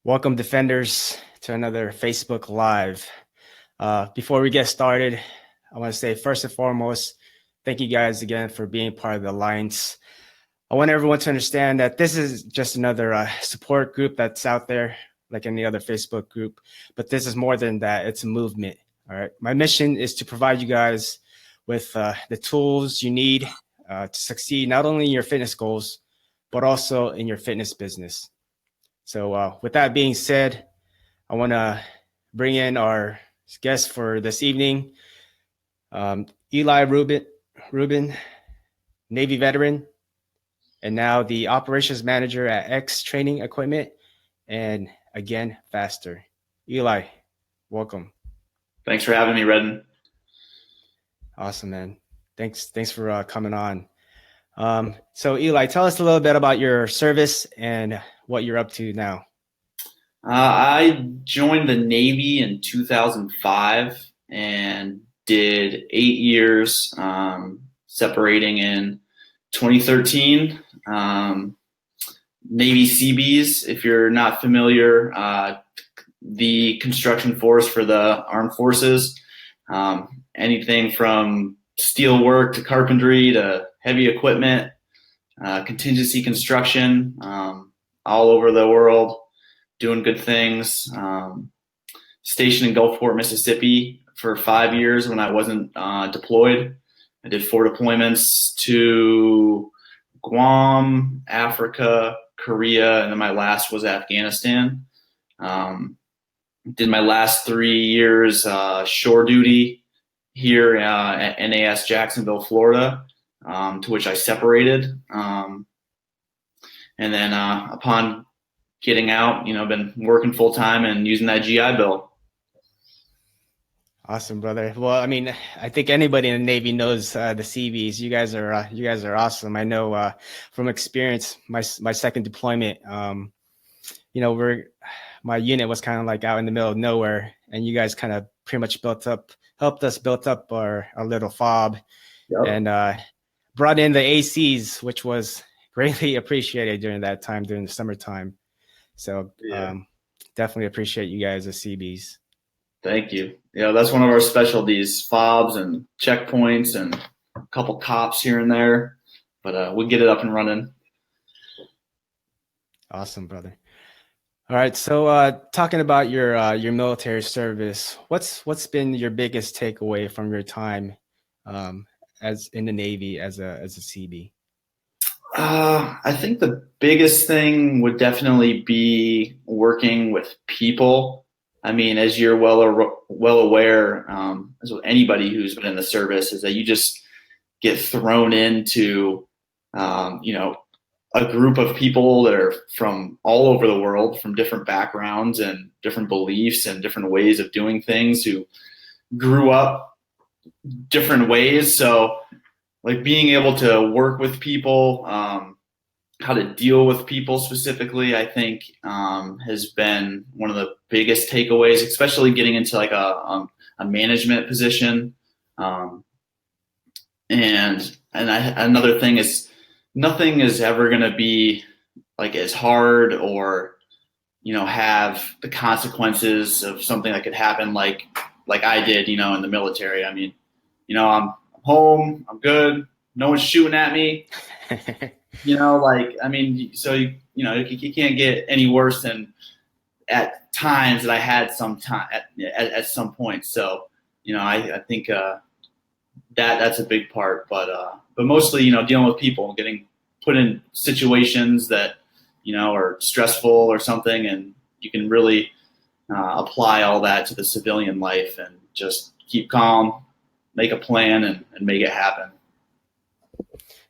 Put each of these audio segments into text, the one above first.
Welcome, Defenders, to another Facebook Live. Before we get started, I want to say first and foremost, thank you guys again for being part of the Alliance. I want everyone to understand that this is just another support group that's out there, like any other Facebook group, but this is more than that. It's a movement. All right. My mission is to provide you guys with the tools you need to succeed not only in your fitness goals, but also in your fitness business. So with that being said, I want to bring in our guest for this evening, Eli Rubin, Navy veteran, and now the operations manager at X Training Equipment, and again, Faster. Eli, welcome. Thanks for having me, Redden. Awesome, man. Thanks for coming on. So Eli, tell us a little bit about your service and what you're up to now. I joined the Navy in 2005 and did 8 years, separating in 2013. Navy Seabees, if you're not familiar, the construction force for the armed forces, anything from steel work to carpentry to heavy equipment, contingency construction, all over the world, doing good things. Stationed in Gulfport, Mississippi for 5 years when I wasn't deployed. I did 4 deployments to Guam, Africa, Korea, and then my last was Afghanistan. Did my last 3 years shore duty here at NAS Jacksonville, Florida, to which I separated. And then upon getting out, been working full time and using that GI Bill. Awesome, brother. Well, I mean, I think anybody in the Navy knows the Seabees. You guys are awesome. I know from experience, my second deployment. My unit was kind of like out in the middle of nowhere, and you guys kind of pretty much helped us build up our little fob, Yep. And brought in the ACs, which was greatly appreciated during that time, during the summertime. So definitely appreciate you guys, the Seabees. Thank you. That's one of our specialties, fobs and checkpoints and a couple cops here and there, but we'll get it up and running. Awesome, brother. All right. So talking about your military service, what's been your biggest takeaway from your time as in the Navy as a Seabee? I think the biggest thing would definitely be working with people. I mean, as you're well aware, as with anybody who's been in the service, is that you just get thrown into, a group of people that are from all over the world, from different backgrounds and different beliefs and different ways of doing things, who grew up different ways. So, like, being able to work with people, how to deal with people specifically, I think has been one of the biggest takeaways, especially getting into like a management position. Another thing is, nothing is ever going to be like as hard or have the consequences of something that could happen like I did in the military. I mean, I'm home, I'm good, no one's shooting at me. So you can't get any worse than at times that I had some time at some point. So I think that's a big part, but mostly dealing with people, getting put in situations that are stressful or something, and you can really apply all that to the civilian life and just keep calm, make a plan, and make it happen.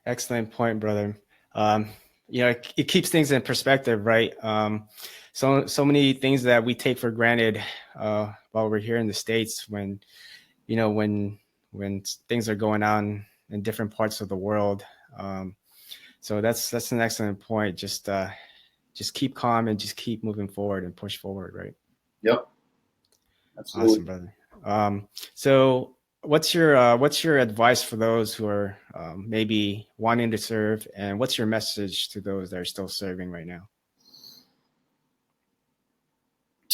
Excellent point, brother. It keeps things in perspective, right? So many things that we take for granted while we're here in the States, when things are going on in different parts of the world. So that's an excellent point. Just keep calm and just keep moving forward and push forward, right? Yep. Absolutely. Awesome, brother. So what's your advice for those who are maybe wanting to serve, and what's your message to those that are still serving right now?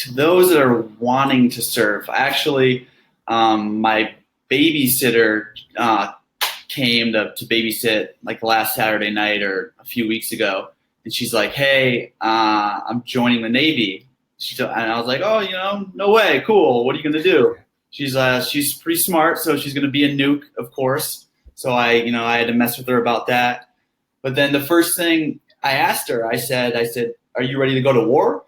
to those that are wanting to surf, actually, my babysitter came to babysit like last Saturday night or a few weeks ago, and she's like, "Hey, I'm joining the Navy." And I was like, "Oh, no way, cool. What are you gonna do?" She's pretty smart, so she's gonna be a nuke, of course. So I had to mess with her about that. But then the first thing I asked her, I said, "Are you ready to go to war?"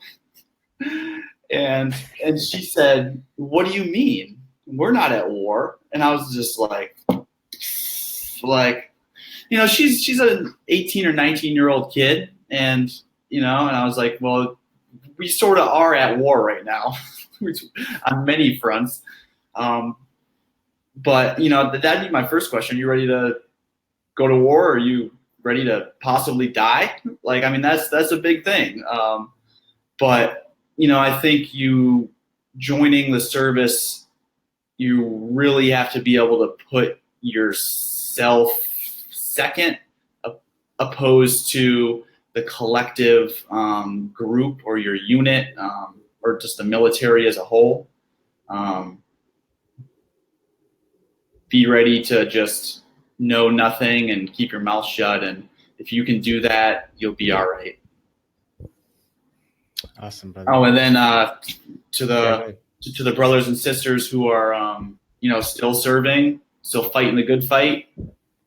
And she said, "What do you mean? We're not at war." And I was just like, she's an 18 or 19-year-old kid, and and I was like, well, we sort of are at war right now on many fronts. But that'd be my first question. Are you ready to go to war? Or are you ready to possibly die? That's a big thing. But I think you joining the service, you really have to be able to put yourself second, opposed to the collective group or your unit, or just the military as a whole. Be ready to just know nothing and keep your mouth shut. And if you can do that, you'll be all right. Awesome, brother. Oh, and then to the brothers and sisters who are still serving, still fighting the good fight,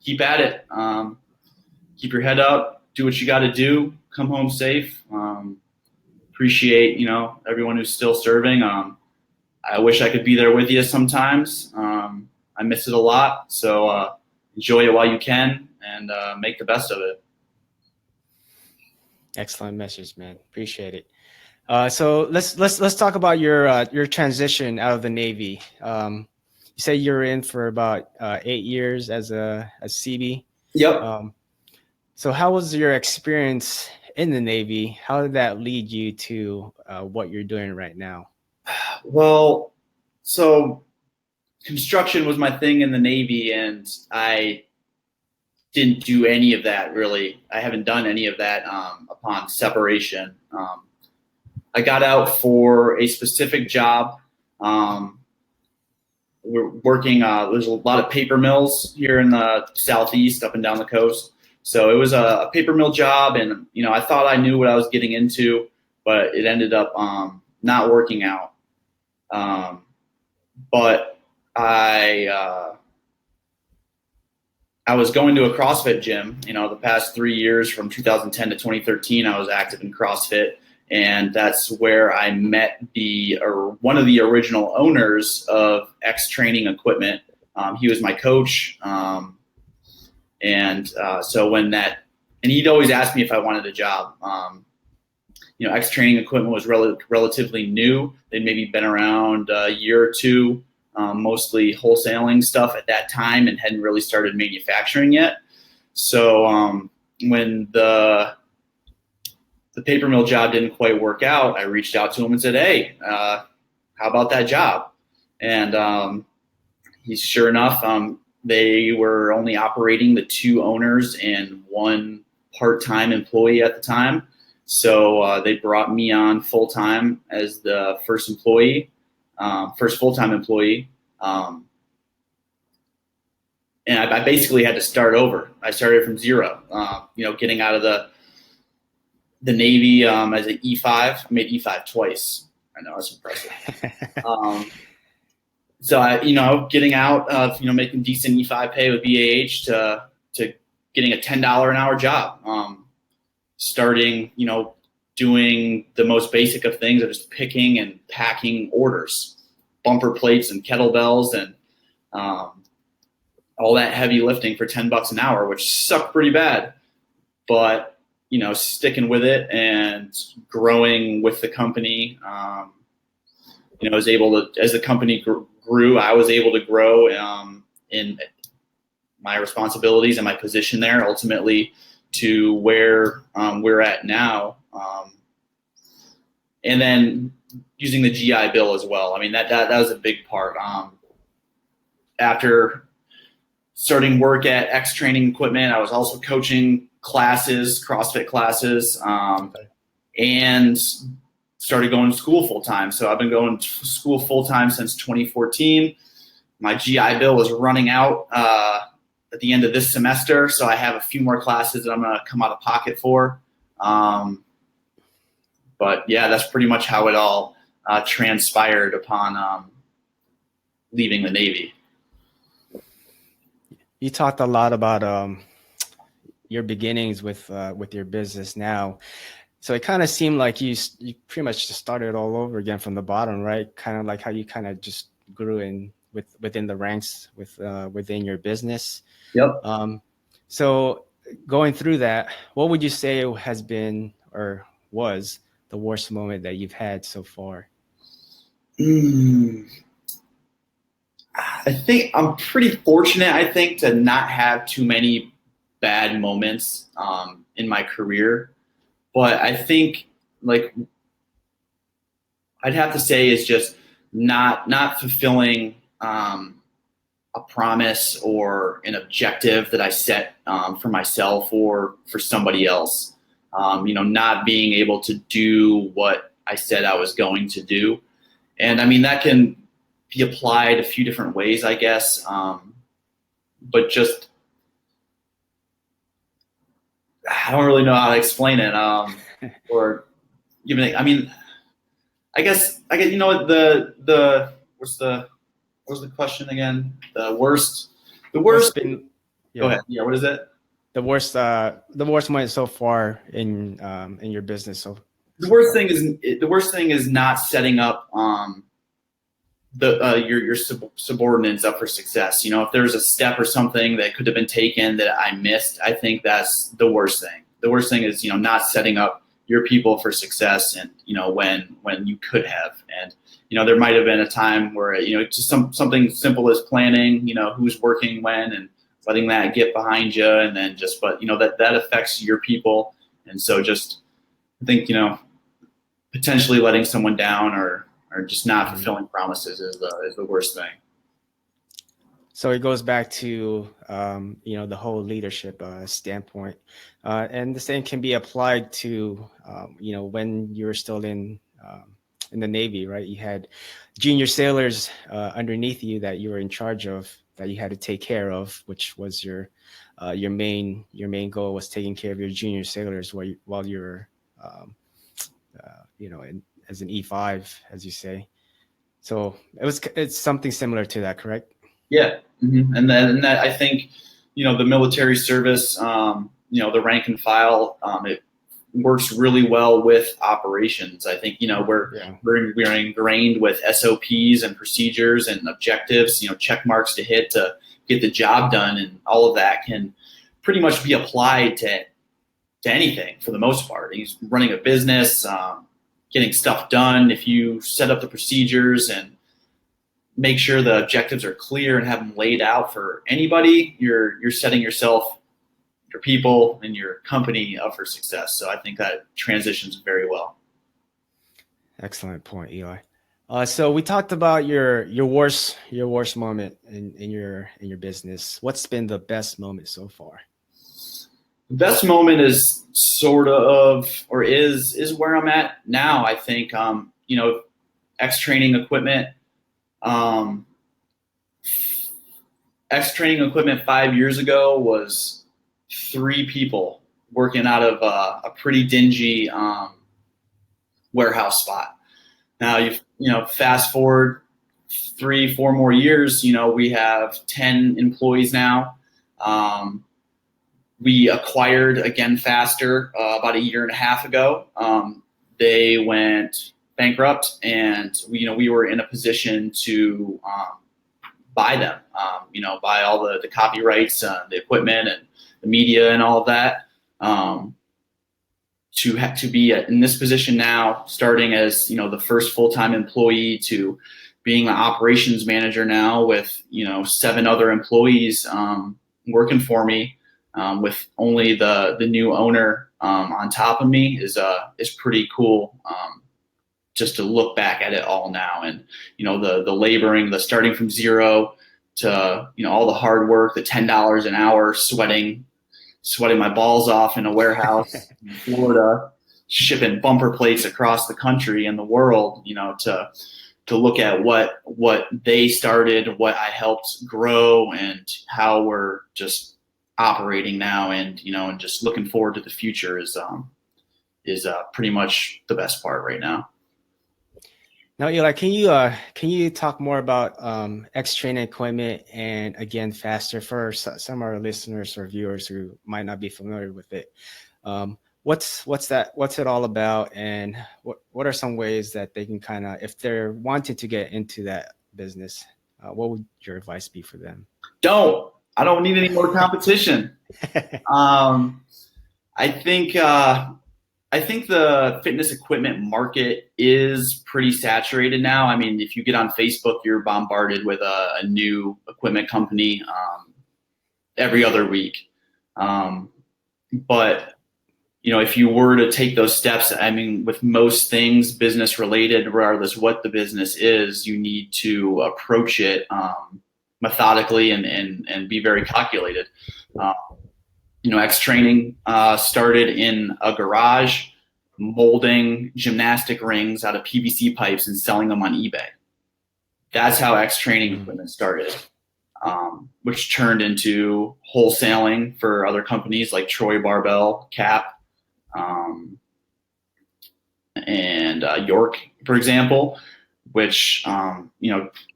keep at it. Keep your head up, do what you got to do, come home safe. Appreciate everyone who's still serving. I wish I could be there with you sometimes. I miss it a lot, so enjoy it while you can, and make the best of it. Excellent message, man. Appreciate it. So let's talk about your transition out of the Navy. You say you're in for about 8 years as CB. Yep. So how was your experience in the Navy? How did that lead you to what you're doing right now? Well, so construction was my thing in the Navy, and I didn't do any of that really. I haven't done any of that upon separation. I got out for a specific job. We're working, there's a lot of paper mills here in the Southeast, up and down the coast. So it was a paper mill job, and I thought I knew what I was getting into, but it ended up not working out. But I was going to a CrossFit gym. The past 3 years, from 2010 to 2013, I was active in CrossFit. And that's where I met one of the original owners of X Training Equipment. He was my coach, so and he'd always ask me if I wanted a job. X Training Equipment was relatively new. They'd maybe been around a year or two, mostly wholesaling stuff at that time, and hadn't really started manufacturing yet. So when the paper mill job didn't quite work out, I reached out to him and said, "Hey, how about that job?" And he's sure enough, they were only operating the 2 owners and 1 part-time employee at the time. So they brought me on full-time as the first full-time employee. And I basically had to start over. I started from zero, getting out of the Navy as an E5. I made E5 twice. I know, that's impressive. So getting out of making decent E5 pay with BAH to getting a $10 an hour job, starting doing the most basic of things of just picking and packing orders, bumper plates and kettlebells, and all that heavy lifting for $10 an hour, which sucked pretty bad, but sticking with it and growing with the company. Was able to, as the company grew, I was able to grow in my responsibilities and my position there, ultimately to where we're at now. And then using the GI Bill as well. I mean, that was a big part. After starting work at X Training Equipment, I was also coaching classes, CrossFit classes, and started going to school full time. So I've been going to school full time since 2014. My GI Bill is running out at the end of this semester, so I have a few more classes that I'm going to come out of pocket for. But yeah, that's pretty much how it all transpired upon leaving the Navy. You talked a lot about your beginnings with your business now. So it kind of seemed like you pretty much just started all over again from the bottom, right? Kind of like how you kind of just grew within the ranks within your business. Yep. So going through that, what would you say has been or was the worst moment that you've had so far? I think I'm pretty fortunate, I think, to not have too many bad moments in my career. But I think, like, I'd have to say is just not fulfilling a promise or an objective that I set for myself or for somebody else. Not being able to do what I said I was going to do. And I mean, that can be applied a few different ways, I guess. But just, I don't really know how to explain it. Or even, I mean, I guess, you know what, what's the question again? The worst. Yeah. Go ahead. Yeah. What is it? The worst moment so far in your business. So the worst thing is not setting up your subordinates up for success. If there's a step or something that could have been taken that I missed, I think that's the worst thing. The worst thing is not setting up your people for success, and when you could have. And there might have been a time where just something simple as planning, who's working when, and letting that get behind you, and then but that affects your people. And so just, I think potentially letting someone down or just not fulfilling promises is the worst thing. So it goes back to the whole leadership standpoint, and the same can be applied to when you were still in the Navy, right? You had junior sailors underneath you that you were in charge of, that you had to take care of, which was your main goal, was taking care of your junior sailors while you were as an E5, as you say. So it's something similar to that, correct? Yeah. Mm-hmm. And that I think, the military service, the rank and file, it works really well with operations. I think, we're ingrained with SOPs and procedures and objectives, check marks to hit to get the job done. And all of that can pretty much be applied to anything for the most part. He's running a business, getting stuff done. If you set up the procedures and make sure the objectives are clear and have them laid out for anybody, you're setting yourself, your people, and your company up for success. So I think that transitions very well. Excellent point, Eli. So we talked about your worst moment in your business. What's been the best moment so far? The best moment is sort of, or is where I'm at now. I think, X-Training equipment. X-Training equipment 5 years ago was 3 people working out of a pretty dingy warehouse spot. Now fast forward 3-4 more years, we have 10 employees now. We acquired Again Faster about 1.5 years ago. They went bankrupt, and we were in a position to buy them, buy all the copyrights, the equipment, and the media, and all of that. To be in this position now, starting as the first full-time employee, to being the operations manager now with 7 other employees working for me, with only the new owner on top of me, is pretty cool. Just to look back at it all now, and the laboring, the starting from zero to all the hard work, the $10 an hour, sweating my balls off in a warehouse in Florida, shipping bumper plates across the country and the world, to look at what they started, what I helped grow, and how we're just operating now, and and just looking forward to the future is pretty much the best part right now. Now, Eli, can you talk more about X Training equipment, and again, Faster, for some of our listeners or viewers who might not be familiar with it? What's it all about, and what are some ways that they can kind of, if they're wanting to get into that business, what would your advice be for them? I don't need any more competition. I think the fitness equipment market is pretty saturated now. I mean, if you get on Facebook, you're bombarded with a new equipment company every other week. But if you were to take those steps, I mean, with most things business related, regardless what the business is, you need to approach it methodically and be very calculated. X Training started in a garage molding gymnastic rings out of PVC pipes and selling them on eBay. That's how X Training equipment started, which turned into wholesaling for other companies like Troy Barbell, Cap, and York, for example, which,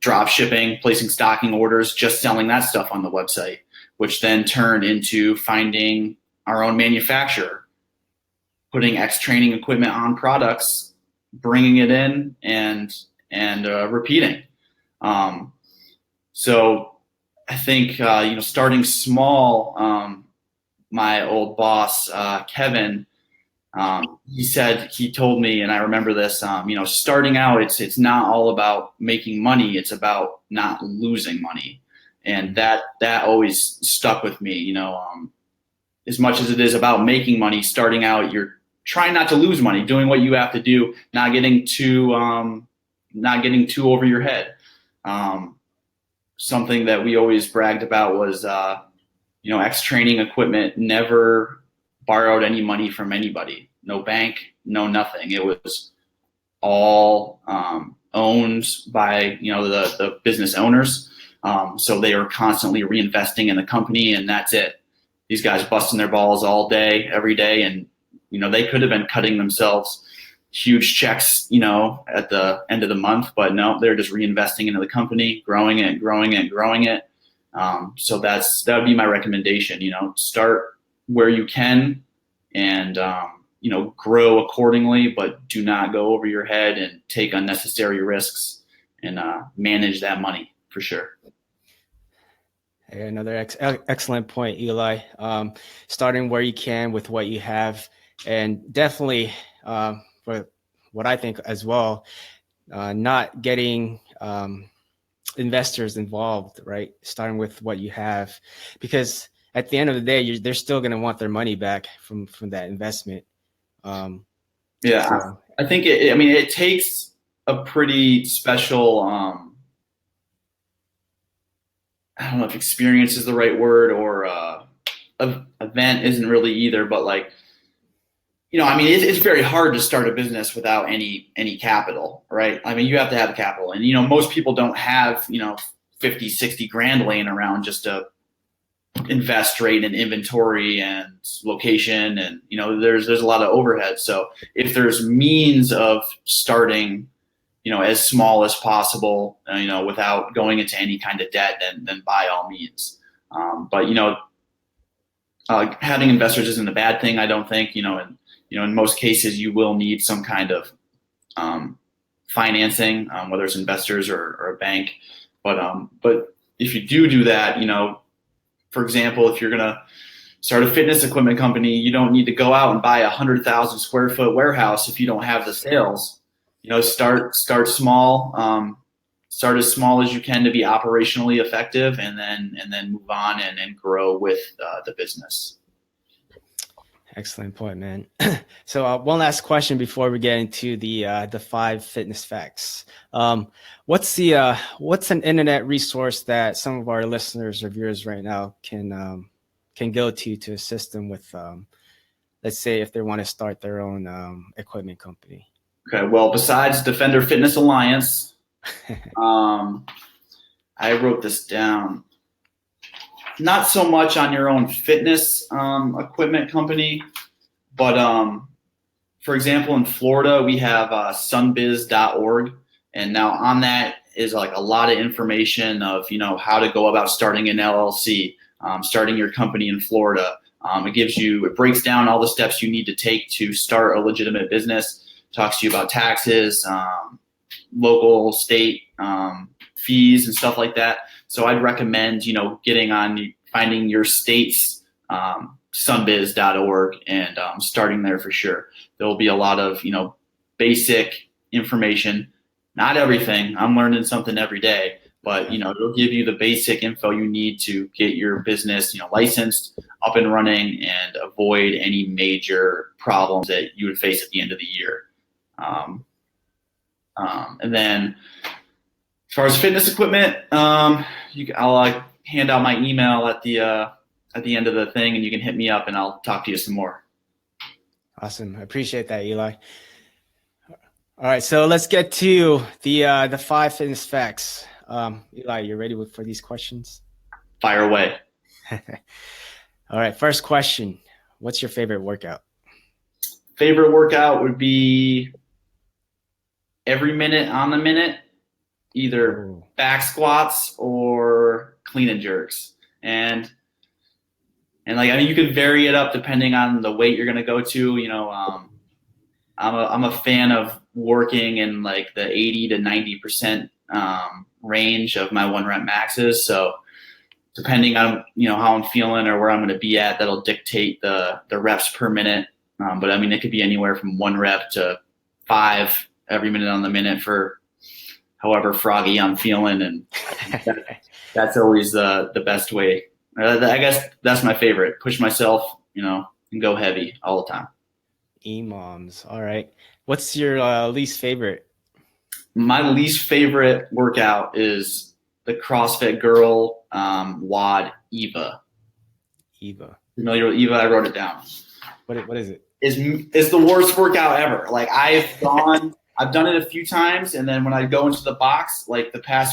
drop shipping, placing stocking orders, just selling that stuff on the website, which then turned into finding our own manufacturer, putting X Training equipment on products, bringing it in, and repeating. So I think, starting small, my old boss, Kevin, he told me, and I remember this, starting out, it's not all about making money. It's about not losing money. And that always stuck with me, as much as it is about making money. Starting out, you're trying not to lose money, doing what you have to do, not getting too over your head. Something that we always bragged about was, X Training equipment never borrowed any money from anybody. No bank, no nothing. It was all owned by the business owners. So they were constantly reinvesting in the company, and that's it. These guys busting their balls all day, every day, and they could have been cutting themselves huge checks, at the end of the month, but no, they're just reinvesting into the company, growing it. So that would be my recommendation. Start where you can, and grow accordingly, but do not go over your head and take unnecessary risks, and manage that money for sure. Another excellent point, Eli. Starting where you can with what you have, and definitely for what I think as well, not getting investors involved, right? Starting with what you have, because at the end of the day, they're still going to want their money back from that investment. I think it takes a pretty special, I don't know if experience is the right word, or event isn't really either, but it's very hard to start a business without any capital, right? I mean, you have to have capital, and most people don't have 50, 60 grand laying around just to invest rate in inventory and location, and there's a lot of overhead. So if there's means of starting as small as possible, without going into any kind of debt, then by all means. But having investors isn't a bad thing, I don't think. In most cases you will need some kind of financing, whether it's investors or a bank. But if you do that, for example, if you're gonna start a fitness equipment company, you don't need to go out and buy a 100,000 square foot warehouse if you don't have the sales. Start small. Start as small as you can to be operationally effective, and then move on and grow with the business. Excellent point, man. So one last question before we get into the 5 fitness facts. What's an internet resource that some of our listeners or viewers right now can go to assist them with let's say if they want to start their own equipment company? Okay, well, besides Defender Fitness Alliance, I wrote this down. Not so much on your own fitness equipment company, but for example, in Florida, we have sunbiz.org, and now on that is like a lot of information of, you know, how to go about starting an LLC, starting your company in Florida. It breaks down all the steps you need to take to start a legitimate business, talks to you about taxes, local, state fees and stuff like that. So I'd recommend, you know, finding your state's sunbiz.org and starting there for sure. There will be a lot of, you know, basic information, not everything. I'm learning something every day, but, you know, it'll give you the basic info you need to get your business, you know, licensed, up and running, and avoid any major problems that you would face at the end of the year. And then as far as fitness equipment, I'll hand out my email at the end of the thing, and you can hit me up and I'll talk to you some more. Awesome. I appreciate that, Eli. All right, so let's get to the 5 fitness facts. Eli, you ready for these questions? Fire away. All right, first question. What's your favorite workout? Favorite workout would be every minute on the minute, either back squats or clean and jerks. And like, I mean, you can vary it up depending on the weight you're going to go to. You know, I'm a fan of working in like the 80 to 90% range of my 1 rep maxes. So depending on, you know, how I'm feeling or where I'm going to be at, that'll dictate the reps per minute. But I mean, it could be anywhere from 1 rep to 5 every minute on the minute for however froggy I'm feeling. And that's always the best way. I guess that's my favorite. Push myself, you know, and go heavy all the time. EMOMs. All right. What's your least favorite? My least favorite workout is the CrossFit Girl WOD EVA. EVA. Familiar with EVA? I wrote it down. What is it? It's the worst workout ever. Like I've done it a few times, and then when I go into the box, like I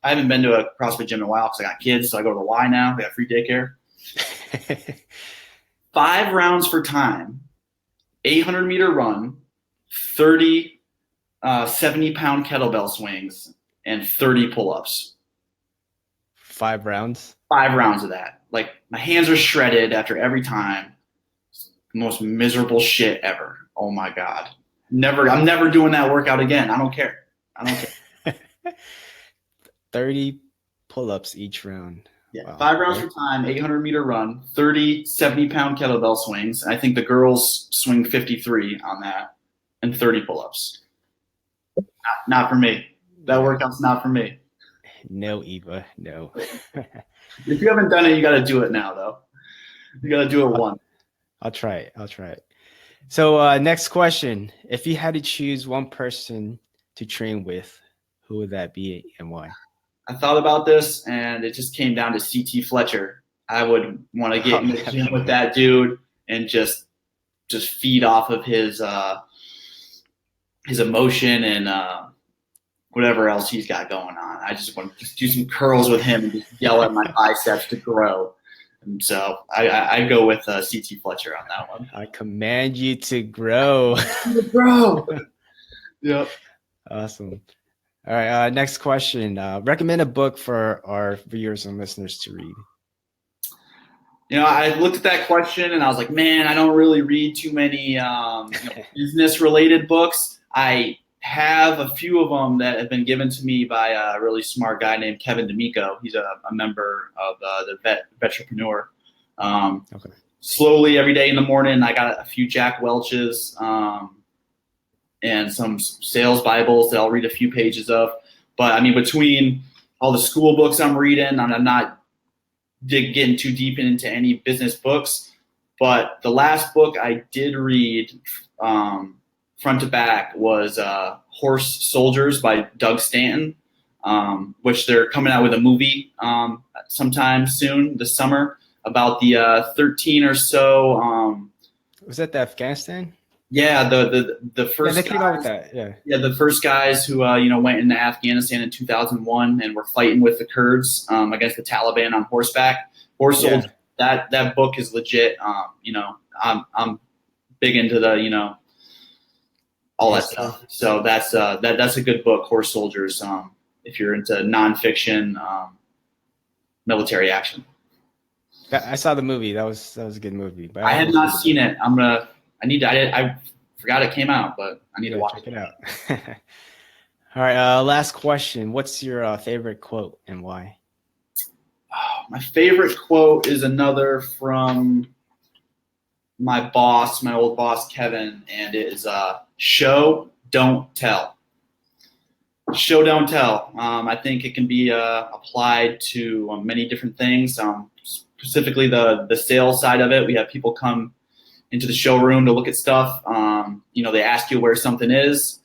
haven't been to a CrossFit gym in a while because I got kids, so I go to the Y now. They got free daycare. 5 rounds for time, 800-meter run, 30 70-pound kettlebell swings, and 30 pull-ups. 5 rounds? 5 rounds of that. Like my hands are shredded after every time. The most miserable shit ever. Oh my God. I'm never doing that workout again. I don't care. 30 pull-ups each round. Yeah, wow. 5 rounds for time, 800-meter run, 30 70-pound kettlebell swings. I think the girls swing 53 on that, and 30 pull-ups. Not for me. That workout's not for me. No, Eva, no. If you haven't done it, you got to do it now, though. You got to do it once. I'll try it. So next question. If you had to choose one person to train with, who would that be and why? I thought about this, and it just came down to CT Fletcher. I would want to get in the gym with that dude and just feed off of his emotion and whatever else he's got going on. I just want to do some curls with him and just yell at my biceps to grow. And so I go with CT Fletcher on that one. I command you to grow. Grow. Yep. Awesome. All right. Next question. Recommend a book for our viewers and listeners to read. You know, I looked at that question and I was like, man, I don't really read too many business-related books. I have a few of them that have been given to me by a really smart guy named Kevin D'Amico. He's a member of the Vetrepreneur. Okay. Slowly, every day in the morning, I got a few Jack Welch's and some sales Bibles that I'll read a few pages of. But, I mean, between all the school books I'm reading, and I'm not getting too deep into any business books, but the last book I did read front to back was Horse Soldiers by Doug Stanton, which they're coming out with a movie sometime soon this summer about the 13 or so Was that the Afghanistan? Yeah, the Yeah, they first came out with guys. that. Yeah. Yeah, the first guys who went into Afghanistan in 2001 and were fighting with the Kurds against the Taliban on horseback. Horse Yeah. soldier. That book is legit. I'm big into the all that History. stuff. So that's a good book, Horse Soldiers. If you're into nonfiction military action. I saw the movie. That was a good movie. But I had haven't not read the seen book. it. I forgot it came out, but I need to Yeah, watch check it. it out. All right. Last question. What's your favorite quote and why? My favorite quote is another from my boss, my old boss, Kevin, and it is show, don't tell. Show, don't tell. I think it can be applied to many different things, specifically the sales side of it. We have people come into the showroom to look at stuff. They ask you where something is.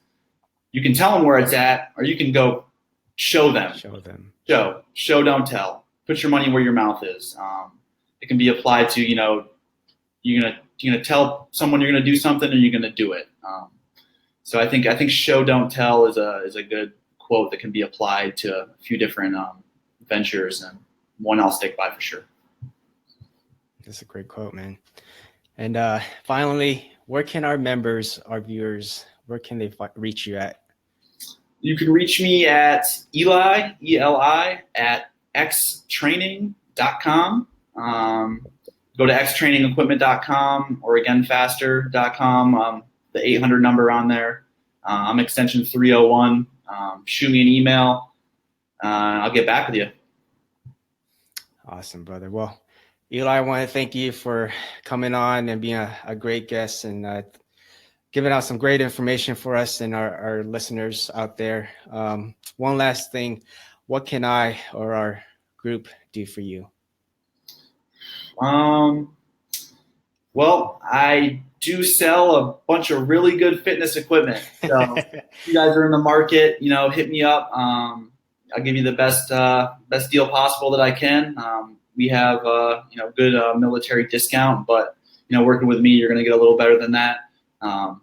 You can tell them where it's at, or you can go show them. Show them. Show, don't tell. Put your money where your mouth is. It can be applied to, you're gonna tell someone you're gonna do something, and you're gonna do it. So I think show, don't tell is a good quote that can be applied to a few different ventures, and one I'll stick by for sure. That's a great quote, man. And finally, where can our members, our viewers, where can they reach you at? You can reach me at Eli, E-L-I, at xtraining.com. Go to xtrainingequipment.com or againfaster.com. The 800 number on there. I'm extension 301. Shoot me an email. I'll get back with you. Awesome, brother. Well, Eli, I want to thank you for coming on and being a great guest and giving out some great information for us and our listeners out there. One last thing, what can I or our group do for you? Well, I do sell a bunch of really good fitness equipment. So if you guys are in the market, hit me up. I'll give you the best deal possible that I can. We have good military discount, but working with me, you're going to get a little better than that. I'm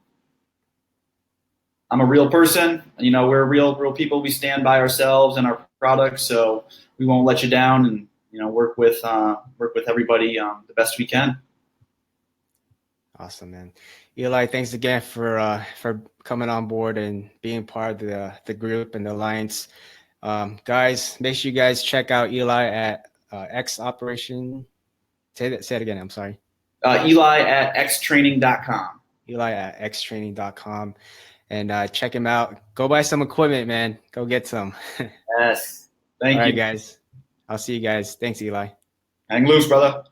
a real person. We're real people. We stand by ourselves and our products, so we won't let you down, and work with everybody the best we can. Awesome, man. Eli, thanks again for coming on board and being part of the group and the alliance. Guys, make sure you guys check out Eli at X Operation. Say it again. I'm sorry. Eli at xtraining.com. Eli at xtraining.com. And check him out. Go buy some equipment, man. Go get some. Yes. Thank you. All right, guys. I'll see you guys. Thanks, Eli. Hang loose, brother.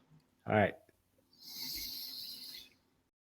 All right.